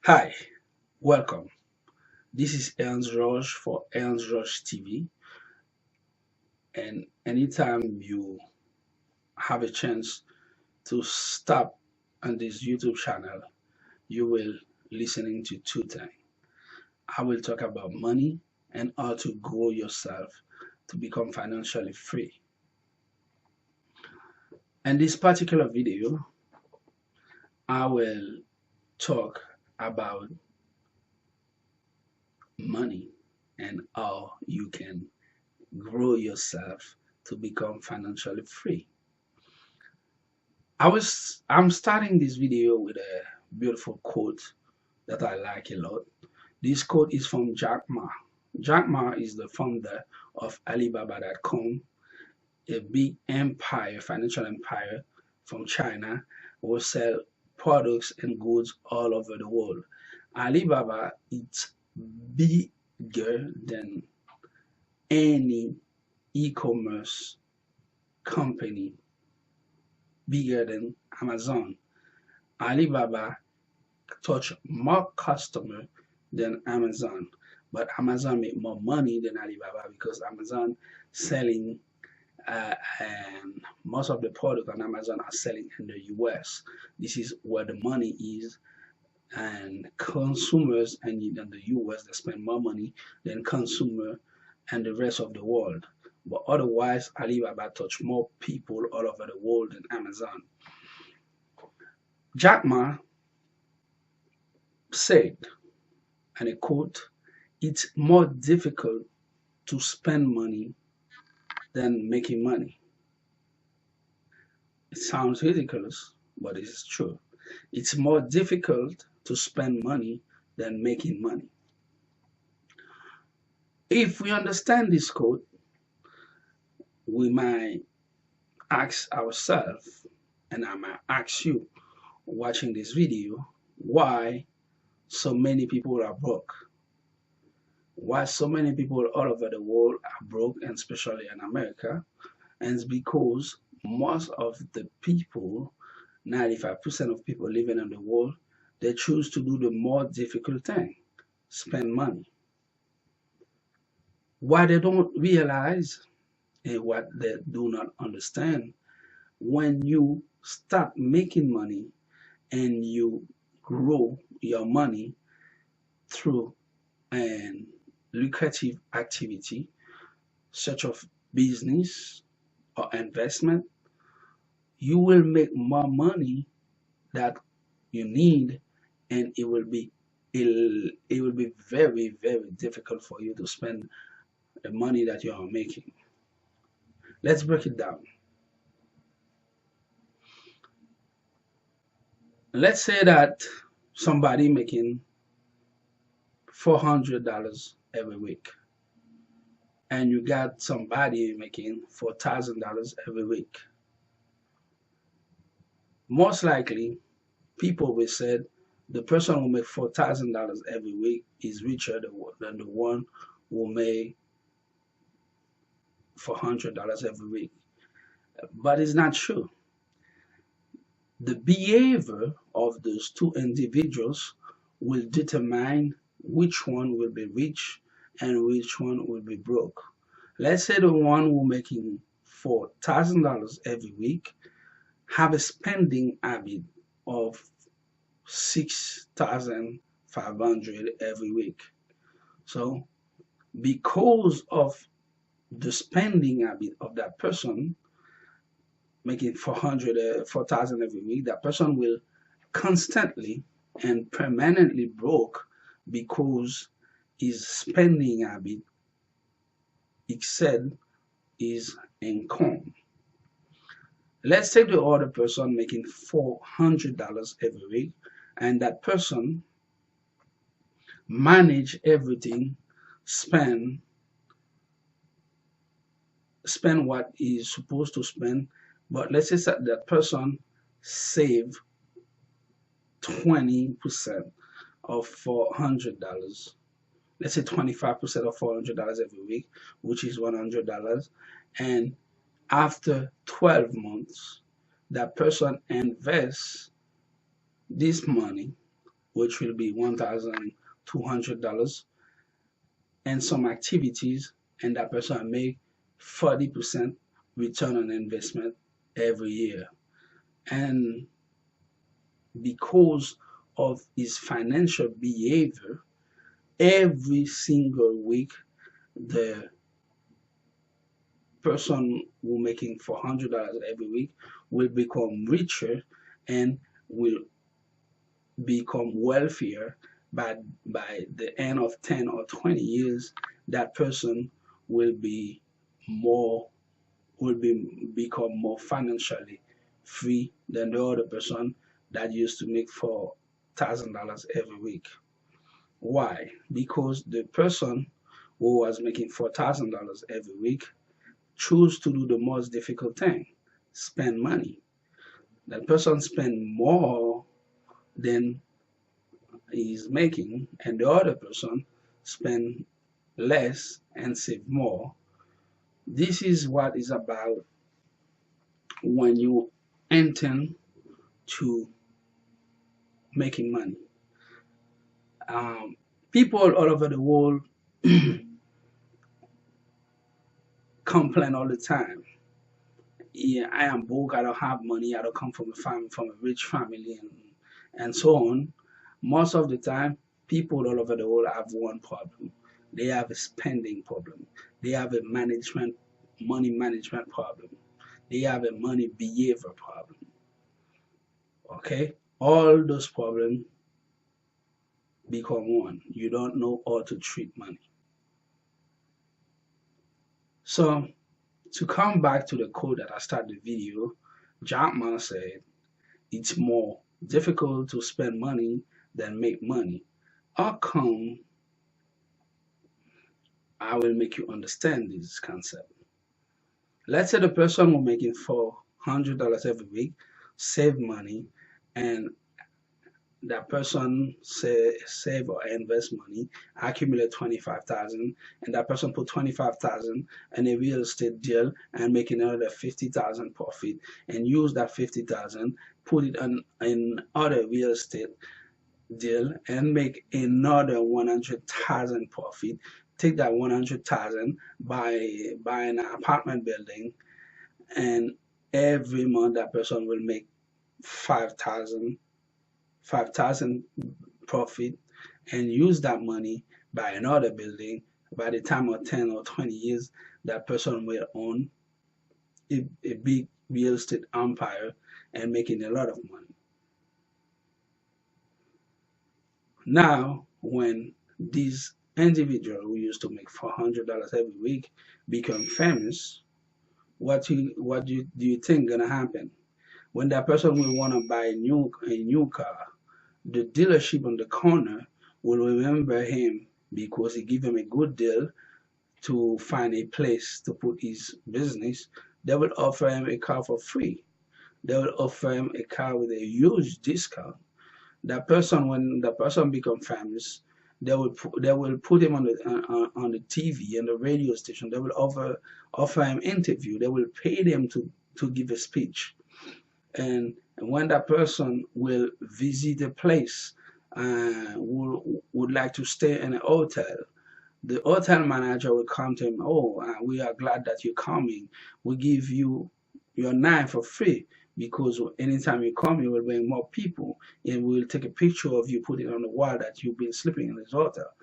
Hi, welcome. This is Ernst Roche for Ernst Roche TV. And anytime you have a chance to stop on this YouTube channel, you will listening to two things. I will talk about money and how to grow yourself to become financially free. In this particular video, I will talk about money and how you can grow yourself to become financially free. I'm starting this video with a beautiful quote that I like a lot. This quote is from Jack Ma. Jack Ma is the founder of Alibaba.com, a big empire, financial empire from China, who sell products and goods all over the world. Alibaba is bigger than any e-commerce company, bigger than Amazon. Alibaba touch more customer than Amazon, but Amazon make more money than Alibaba because Amazon selling and most of the product on Amazon are selling in the US. This is where the money is, and consumers and in the US they spend more money than consumer and the rest of the world. But otherwise, Alibaba touch more people all over the world than Amazon. Jack Ma said, and I quote, "It's more difficult to spend money than making money." It sounds ridiculous, but it is true. It's more difficult to spend money than making money. If we understand this quote, we might ask ourselves, and I might ask you watching this video, why so many people are broke? Why so many people all over the world are broke, and especially in America? And it's because most of the people, 95% of people living in the world, they choose to do the more difficult thing, spend money. What they don't realize and what they do not understand, when you start making money and you grow your money through an lucrative activity such as business or investment, you will make more money that you need, and it will be very difficult for you to spend the money that you are making. Let's break it down. Let's say that somebody making $400 every week, and you got somebody making $4,000 every week. Most likely, people will say the person who make $4,000 every week is richer than the one who make $400 every week. But it's not true. The behavior of those two individuals will determine which one will be rich and which one will be broke. Let's say the one who making $4,000 every week have a spending habit of 6,500 every week. So because of the spending habit of that person making 4,000 every week, that person will constantly and permanently broke because his spending habit exceed his income. Let's take the other person making $400 every week, and that person manage everything, spend what he's supposed to spend, but let's say that person save 20% of $400. Let's say 25% of $400 every week, which is $100. And after 12 months, that person invests this money which will be $1,200, and some activities, and that person make 40% return on investment every year. And because of his financial behavior, every single week, the person who making $400 every week will become richer and will become wealthier by the end of 10 or 20 years. That person will be more become more financially free than the other person that used to make $4,000 every week. Why? Because the person who was making $4,000 every week choose to do the most difficult thing, spend money. That person spend more than he's making, and the other person spend less and save more. This is what is about when you intend to making money. People all over the world complain all the time. Yeah, I am broke. I don't have money. I don't come from a family, from a rich family, and so on. Most of the time, people all over the world have one problem. They have a spending problem. They have a money management problem. They have a money behavior problem. Okay, all those problems become one. You don't know how to treat money. So to come back to the quote that I started the video, Jack Ma said, it's more difficult to spend money than make money. How come? I will make you understand this concept. Let's say the person who making $400 every week save money, and that person save or invest money, accumulate 25,000, and that person put 25,000 in a real estate deal and make another 50,000 profit, and use that 50,000, put it on in other real estate deal and make another 100,000 profit. Take that 100,000, buy an apartment building, and every month that person will make 5,000 profit, and use that money, buy another building. By the time of 10 or 20 years, that person will own a big real estate empire and making a lot of money. Now, when these individual who used to make $400 every week become famous, do you think gonna happen? When that person will want to buy a new car, the dealership on the corner will remember him because he gave him a good deal to find a place to put his business. They will offer him a car for free. They will offer him a car with a huge discount. That person, when the person become famous, they will put him on the TV and the radio station. They will offer him interview. They will pay them to give a speech. And when that person will visit a place, would like to stay in a hotel, the hotel manager will come to him. Oh, we are glad that you're coming. We give you your night for free, because anytime you come, you will bring more people, and we will take a picture of you, put it on the wall that you've been sleeping in this hotel.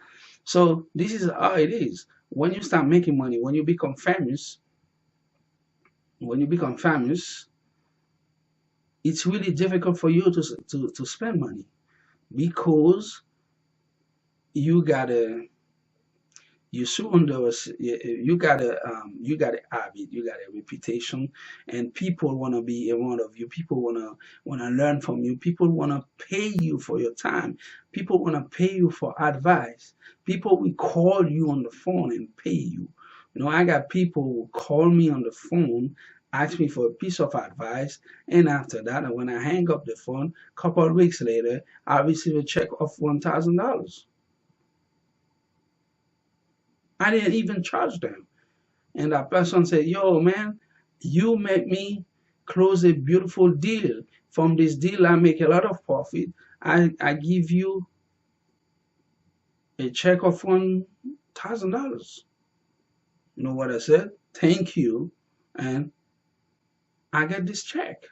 So this is how it is. When you start making money, when you become famous, it's really difficult for you to spend money, because you gotta you soon you got a habit, you got a reputation, and people want to be around of you. People want to learn from you. People want to pay you for your time. People want to pay you for advice. People will call you on the phone and pay you. You know, I got people who call me on the phone, ask me for a piece of advice, and after that, and when I hang up the phone, a couple of weeks later, I receive a check of $1,000. I didn't even charge them. And that person said, yo, man, you make me close a beautiful deal From this deal, I make a lot of profit. I give you a check of $1,000. You know what I said? Thank you. And I get this check.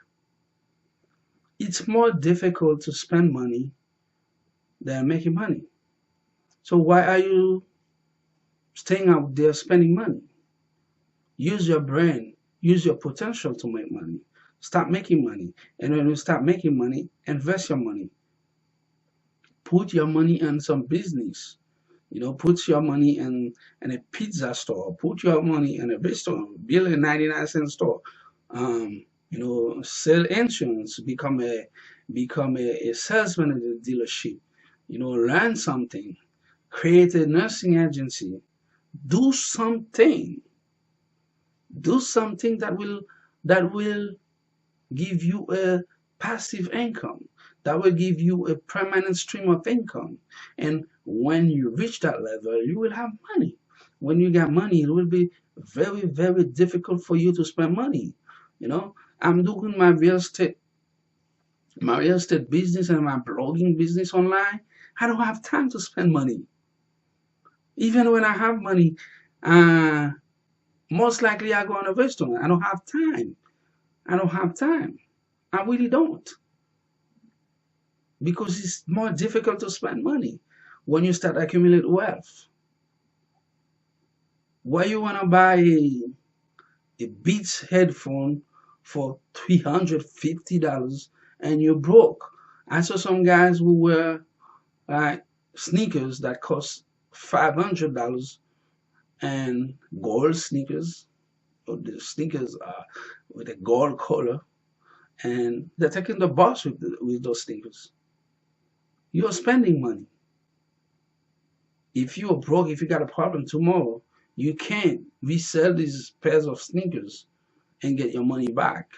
It's more difficult to spend money than making money. So why are you staying out there spending money? Use your brain, use your potential to make money. Start making money. And when you start making money, invest your money. Put your money in some business. Put your money in a pizza store. Put your money in a restaurant. Build a 99-cent store. Sell insurance. Become a salesman at a dealership. Learn something. Create a nursing agency. Do something. Do something that will give you a passive income, that will give you a permanent stream of income. And when you reach that level, you will have money. When you get money, it will be very, very difficult for you to spend money. I'm doing my real estate business and my blogging business online. I don't have time to spend money. Even when I have money, uh, most likely I go on a restaurant. I don't have time. I don't have time. I really don't, because it's more difficult to spend money when you start accumulate wealth. Why you wanna buy a Beats headphone for $350 and you're broke? I saw some guys who wear sneakers that cost $500 and gold sneakers, or the sneakers are with a gold color, and they're taking the bus with those sneakers. You're spending money. If you're broke, if you got a problem tomorrow, you can't resell these pairs of sneakers and get your money back.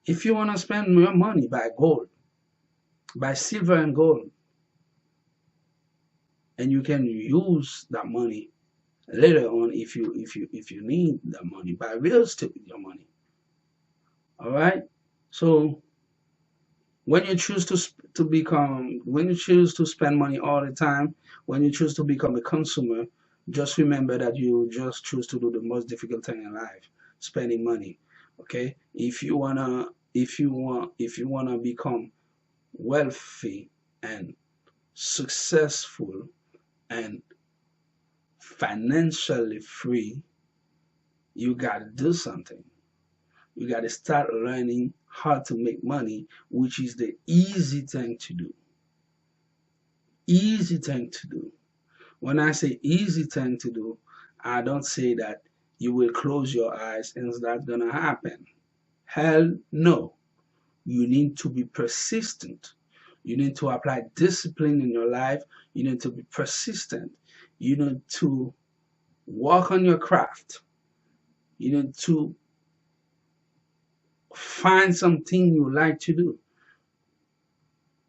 If you want to spend your money, buy gold, buy silver and gold, and you can use that money later on if you need that money. Buy real estate with your money. All right. So when you choose when you choose to spend money all the time, when you choose to become a consumer, just remember that you just choose to do the most difficult thing in life, spending money. Okay? If you wanna become wealthy and successful and financially free, you gotta do something. You gotta start learning how to make money, which is the easy thing to do. Easy thing to do. When I say easy thing to do, I don't say that you will close your eyes and that's gonna happen. Hell no. You need to be persistent. You need to apply discipline in your life. You need to be persistent. You need to work on your craft. You need to find something you like to do.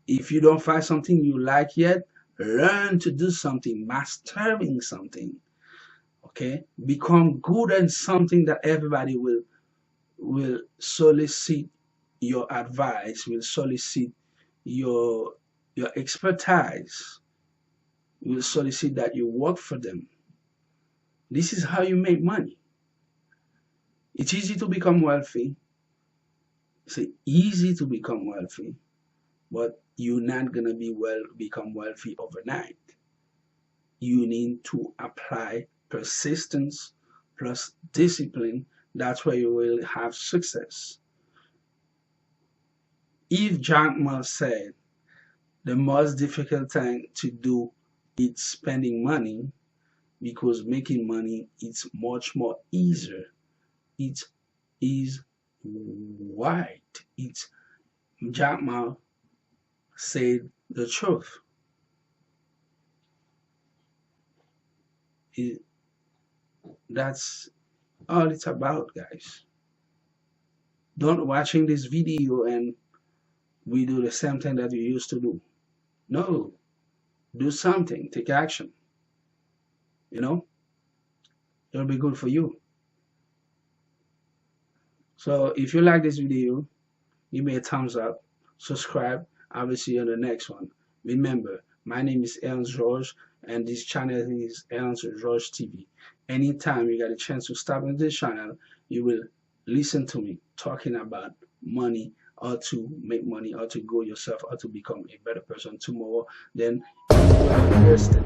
If you don't find something you like yet, learn to do something, mastering something. Okay? Become good at something that everybody will solicit your advice, will solicit your expertise, will solicit that you work for them. This is how you make money. It's easy to become wealthy. It's easy to become wealthy, but you're not gonna become wealthy overnight. You need to apply persistence plus discipline. That's where you will have success. If Jack Ma said the most difficult thing to do is spending money, because making money is much more easier. It is right. It's Jack Ma said the truth. It, that's all it's about, guys. Don't watching this video and we do the same thing that you used to do. No, do something, take action. You know, it'll be good for you. So if you like this video, give me a thumbs up, subscribe. I will see you on the next one. Remember, my name is Aaron George, and this channel is Aaron George TV. Anytime you get a chance to stop on this channel, you will listen to me talking about money, how to make money, how to grow yourself, how to become a better person tomorrow. Then you are interested.